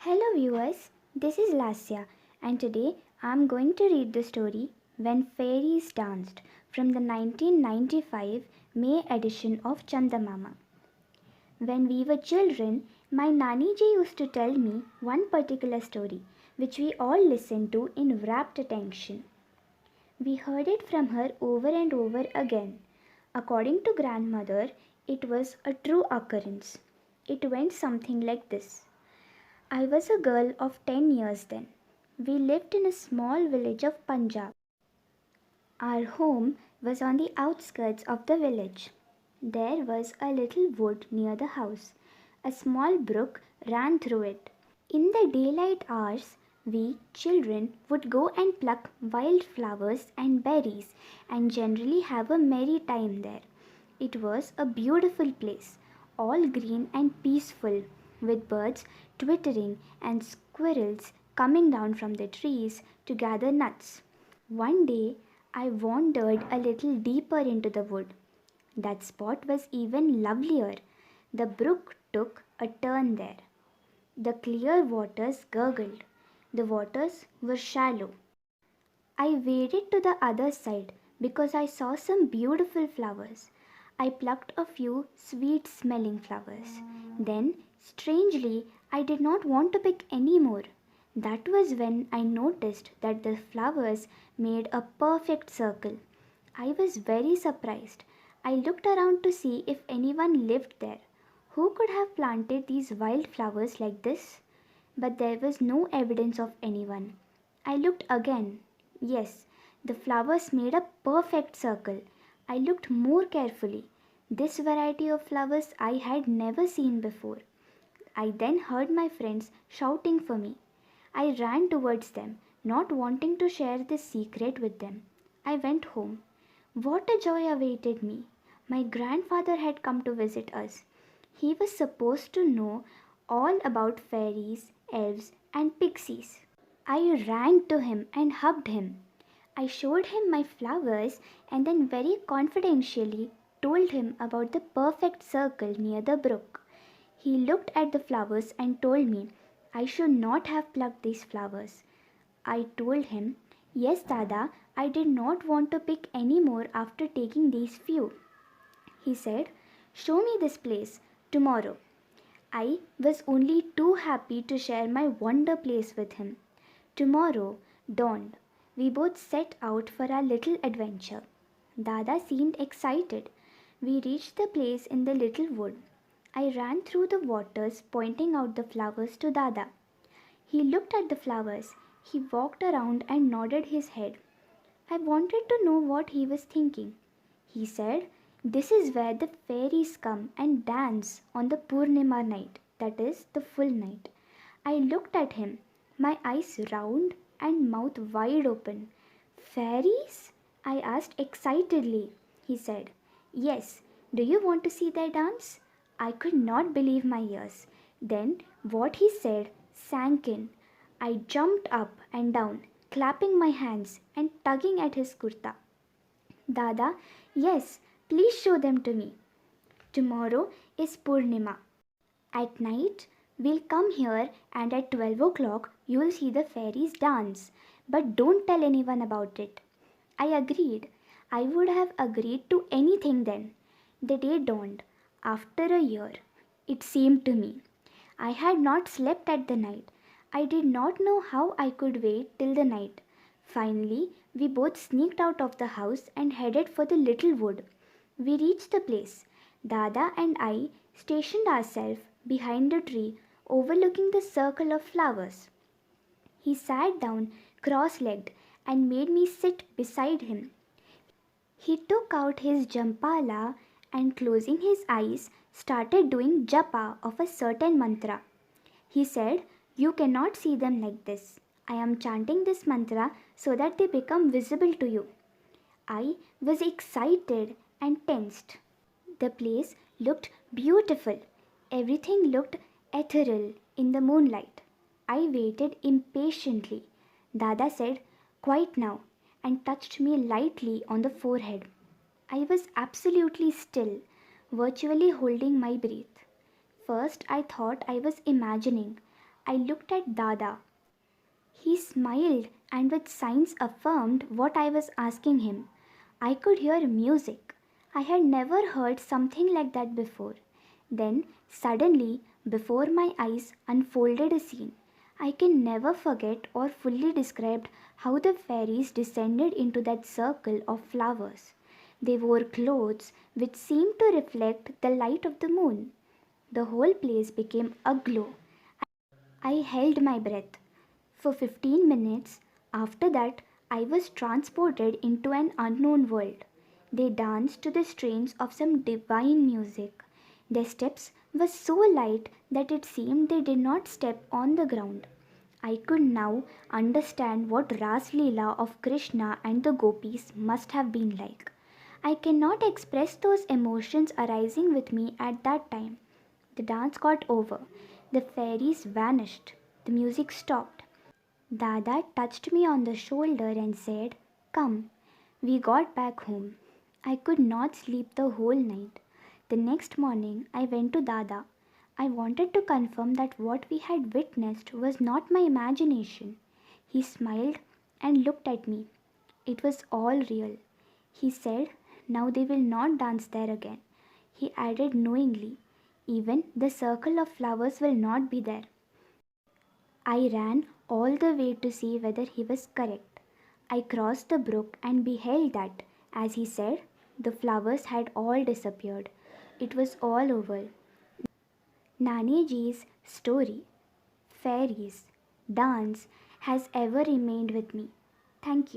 Hello viewers, this is Lasya and today I am going to read the story When Fairies Danced from the 1995 May edition of Chandamama. When we were children, my Nani ji used to tell me one particular story which we all listened to in rapt attention. We heard it from her over and over again. According to grandmother, it was a true occurrence. It went something like this. I was a girl of 10 years then. We lived in a small village of Punjab. Our home was on the outskirts of the village. There was a little wood near the house. A small brook ran through it. In the daylight hours, we children would go and pluck wild flowers and berries and generally have a merry time there. It was a beautiful place, all green and peaceful, with birds twittering and squirrels coming down from the trees to gather nuts. One day I wandered a little deeper into the wood. That spot was even lovelier. The brook took a turn there. The clear waters gurgled. The waters were shallow. I waded to the other side because I saw some beautiful flowers. I plucked a few sweet smelling flowers. Then, strangely, I did not want to pick any more. That was when I noticed that the flowers made a perfect circle. I was very surprised. I looked around to see if anyone lived there. Who could have planted these wild flowers like this? But there was no evidence of anyone. I looked again. Yes, the flowers made a perfect circle. I looked more carefully. This variety of flowers I had never seen before. I then heard my friends shouting for me. I ran towards them, not wanting to share this secret with them. I went home. What a joy awaited me! My grandfather had come to visit us. He was supposed to know all about fairies, elves, and pixies. I ran to him and hugged him. I showed him my flowers and then very confidentially told him about the perfect circle near the brook. He looked at the flowers and told me I should not have plucked these flowers. I told him, Yes, Dada, I did not want to pick any more after taking these few. He said, Show me this place tomorrow. I was only too happy to share my wonder place with him. Tomorrow dawned. We both set out for our little adventure. Dada seemed excited. We reached the place in the little wood. I ran through the waters, pointing out the flowers to Dada. He looked at the flowers. He walked around and nodded his head. I wanted to know what he was thinking. He said, This is where the fairies come and dance on the Purnima night, that is, the full night. I looked at him, my eyes round and mouth wide open. Fairies? I asked excitedly. He said, Yes, do you want to see their dance? I could not believe my ears. Then what he said sank in. I jumped up and down, clapping my hands and tugging at his kurta. Dada, yes, please show them to me. Tomorrow is Purnima. At night, we'll come here and at 12 o'clock you'll see the fairies dance. But don't tell anyone about it. I agreed. I would have agreed to anything then. The day dawned. After a year, it seemed to me. I had not slept at the night. I did not know how I could wait till the night. Finally, we both sneaked out of the house and headed for the little wood. We reached the place. Dada and I stationed ourselves behind a tree overlooking the circle of flowers. He sat down cross-legged and made me sit beside him. He took out his jampala and closing his eyes started doing japa of a certain mantra. He said, You cannot see them like this. I am chanting this mantra so that they become visible to you. I was excited and tensed. The place looked beautiful. Everything looked ethereal in the moonlight. I waited impatiently. Dada said, Quiet now, and touched me lightly on the forehead. I was absolutely still, virtually holding my breath. First, I thought I was imagining. I looked at Dada. He smiled and with signs affirmed what I was asking him. I could hear music. I had never heard something like that before. Then, suddenly, before my eyes unfolded a scene. I can never forget or fully describe how the fairies descended into that circle of flowers. They wore clothes which seemed to reflect the light of the moon. The whole place became aglow. I held my breath. For 15 minutes after that, I was transported into an unknown world. They danced to the strains of some divine music. Their steps were so light that it seemed they did not step on the ground. I could now understand what Ras Leela of Krishna and the gopis must have been like. I cannot express those emotions arising with me at that time. The dance got over. The fairies vanished. The music stopped. Dada touched me on the shoulder and said, "Come." We got back home. I could not sleep the whole night. The next morning, I went to Dada. I wanted to confirm that what we had witnessed was not my imagination. He smiled and looked at me. It was all real. He said, "Now they will not dance there again." He added knowingly, "Even the circle of flowers will not be there." I ran all the way to see whether he was correct. I crossed the brook and beheld that, as he said, the flowers had all disappeared. It was all over. Naniji's story, fairies, dance, has ever remained with me. Thank you.